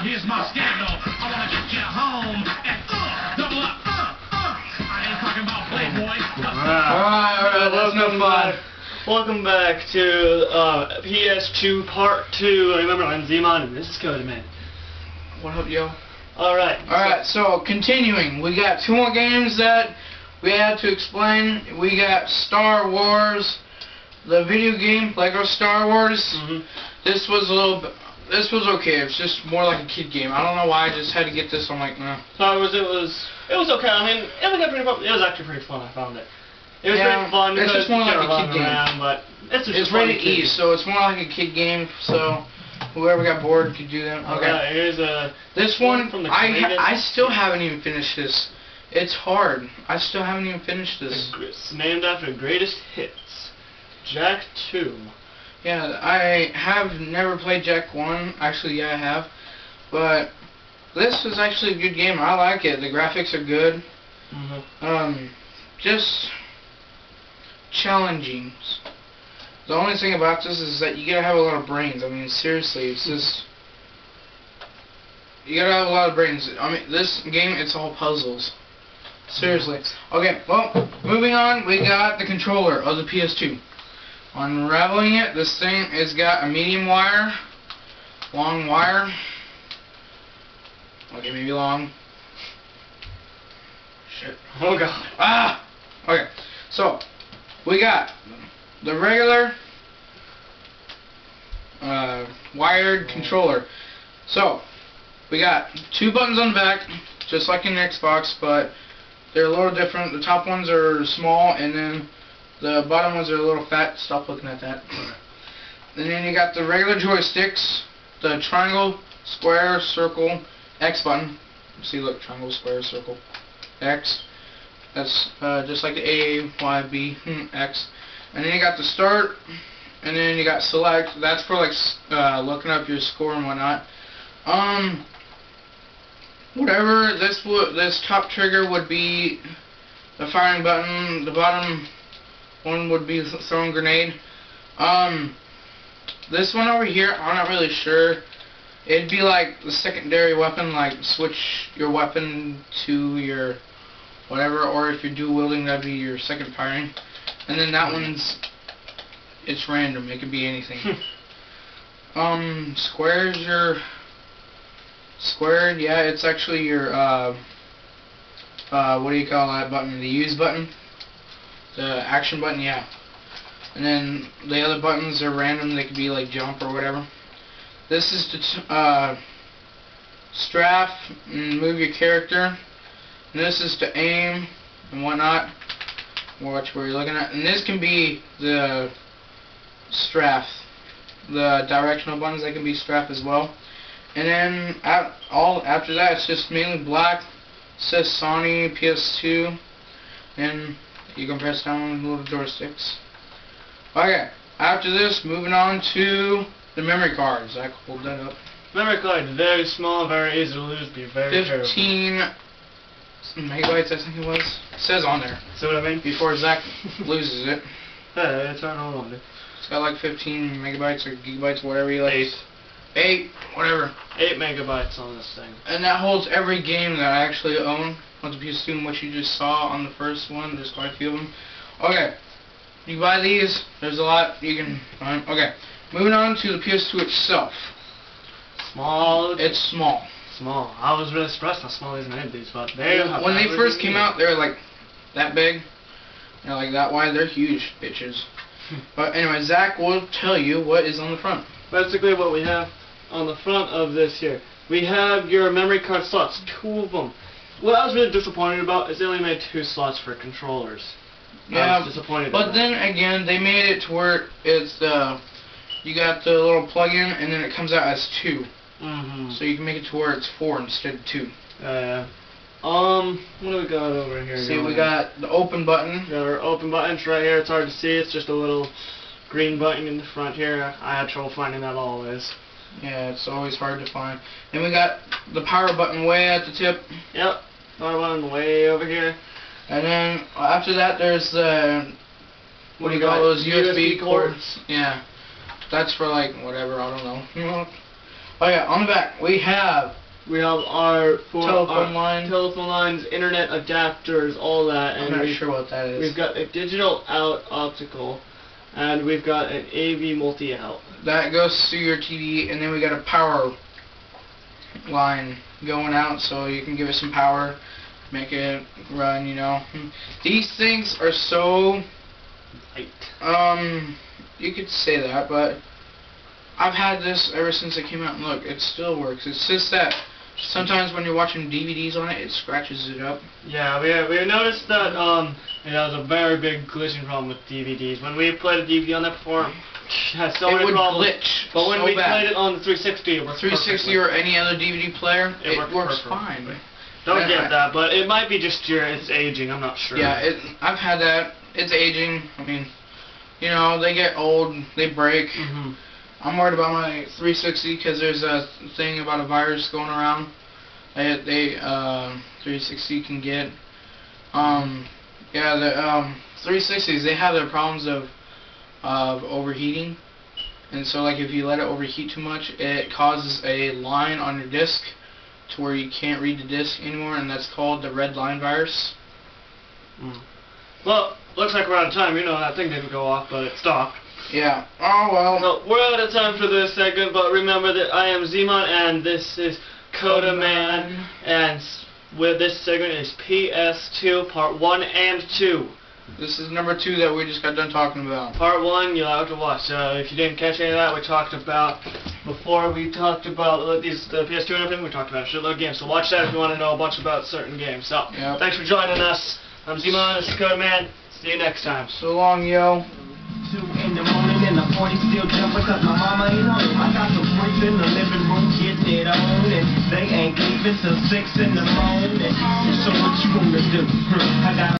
Here's my scandal. I wanna get you home and double up. I ain't talking about Playboy. Alright, welcome back to PS2 Part 2. Remember, I'm Zmon and this is Kodaman. What up, yo? Alright, so continuing, we got two more games that we had to explain. We got Star Wars, the video game, Lego Star Wars. This was a little bit. This was okay. It's just more like a kid game. I don't know why I just had to get this. I'm like, no. So it was okay. I mean, it was actually pretty fun. I found it. It was pretty fun. It's just more like a kid game. But it's rated E, so it's more like a kid game. So whoever got bored could do that. Okay. Here's this one. I still haven't even finished this. It's hard. I still haven't even finished this. It's named after Greatest Hits, Jak 2. Yeah, I have never played Jak 1. Actually, yeah, I have. But this is actually a good game. I like it. The graphics are good. Just challenging. The only thing about this is that you gotta have a lot of brains. I mean, seriously, it's just... You gotta have a lot of brains. I mean, this game, it's all puzzles. Seriously. Okay, well, moving on, we got the controller of the PS2. Unraveling it, this thing has got a medium wire, long wire, okay, maybe long, shit, oh god, okay, so, we got the regular, wired controller. So, we got two buttons on the back, just like in Xbox, but they're a little different. The top ones are small, and then the bottom ones are a little fat. Stop looking at that. And then you got the regular joysticks, the triangle, square, circle, X button. See, look, triangle, square, circle, X. That's just like the A, Y, B, X. And then you got the start, and then you got select. That's for like looking up your score and whatnot. Whatever. This top trigger would be the firing button. The bottom one would be throwing grenade. This one over here, I'm not really sure. It'd be like the secondary weapon, like switch your weapon to your whatever, or if you're dual wielding, that'd be your second firing. And then that one's, it's random. It could be anything. Square's your squared. Yeah, it's actually your what do you call that button? The use button. The action button, yeah. And then the other buttons are random. They could be like jump or whatever. This is to strafe and move your character. And this is to aim and whatnot. Watch where you're looking at. And this can be the strafe. The directional buttons, they can be strafe as well. And then after that, it's just mainly black. It says Sony PS2. And you can press down with little joysticks. Okay, after this, moving on to the memory cards. I pulled that up. Memory card, very small, very easy to lose, be very 15 megabytes, I think it was. It says on there. See what I mean? Before Zach loses it. Yeah, it's on all of it. It's got like 15 megabytes or gigabytes, whatever you like. 8, whatever. 8 megabytes on this thing. And that holds every game that I actually own on the PS2, and what you just saw on the first one. There's quite a few of them. Okay, you buy these. There's a lot you can find. Okay, moving on to the PS2 itself. Small. It's small. Small. I was really surprised how small these made these, but when they first came out, they were like that big. They're like that wide. They're huge bitches. But anyway, Zach will tell you what is on the front. Basically, what we have on the front of this here, we have your memory card slots, 2 of them. What I was really disappointed about is they only made 2 slots for controllers. Yeah, I was disappointed. But then again, they made it to where it's you got the little plug-in, and then it comes out as 2. So you can make it to where it's 4 instead of 2. Yeah. What do we got over here? See, we got the open button. We got our open buttons right here. It's hard to see. It's just a little green button in the front here. I had trouble finding that always. Yeah, it's always hard to find. Then we got the power button way at the tip. Yep, power button way over here. And then after that, there's the what do you call those USB cords? Yeah, that's for like whatever, I don't know. Oh yeah, on the back we have our telephone lines, internet adapters, all that. I'm not sure what that is. We've got a digital out optical, and we've got an AV multi-out. That goes to your TV, and then we got a power line going out, so you can give it some power, make it run, you know. These things are so light. You could say that, but I've had this ever since it came out, and look, it still works. It's just that sometimes when you're watching DVDs on it, it scratches it up. Yeah, we noticed that it has a very big glitching problem with DVDs. When we played a DVD on that before, it had so many problems. It would glitch. But when so we bad. played it on the 360, it worked 360 perfectly. or any other DVD player, it works perfectly. fine. Don't get that, but it might be just it's aging. I'm not sure. Yeah, I've had that. It's aging. I mean, you know, they get old, they break. I'm worried about my 360 because there's a thing about a virus going around. 360 can get. Yeah, the 360s, they have their problems of overheating, and so like if you let it overheat too much, it causes a line on your disc to where you can't read the disc anymore, and that's called the red line virus. Well, looks like we're out of time. You know, that thing didn't go off, but it stopped. Yeah. Oh well. No, we're out of time for this segment, but remember that I am Zmon, and this is Kodaman, and with this segment is PS2 Part 1 and 2. This is number 2 that we just got done talking about. Part 1, you'll have to watch. If you didn't catch any of that, we talked about, before we talked about the PS2 and everything, we talked about a shitload of games. So watch that if you want to know a bunch about certain games. So, thanks for joining us. I'm Zmon, this is Kodaman. See you next time. So long, yo. 2 in the morning and the 40 still jumping cause my mama ain't home. I got some freaks in the living room getting it on, and they ain't leaving till 6 in the morning. So what you gonna do? I got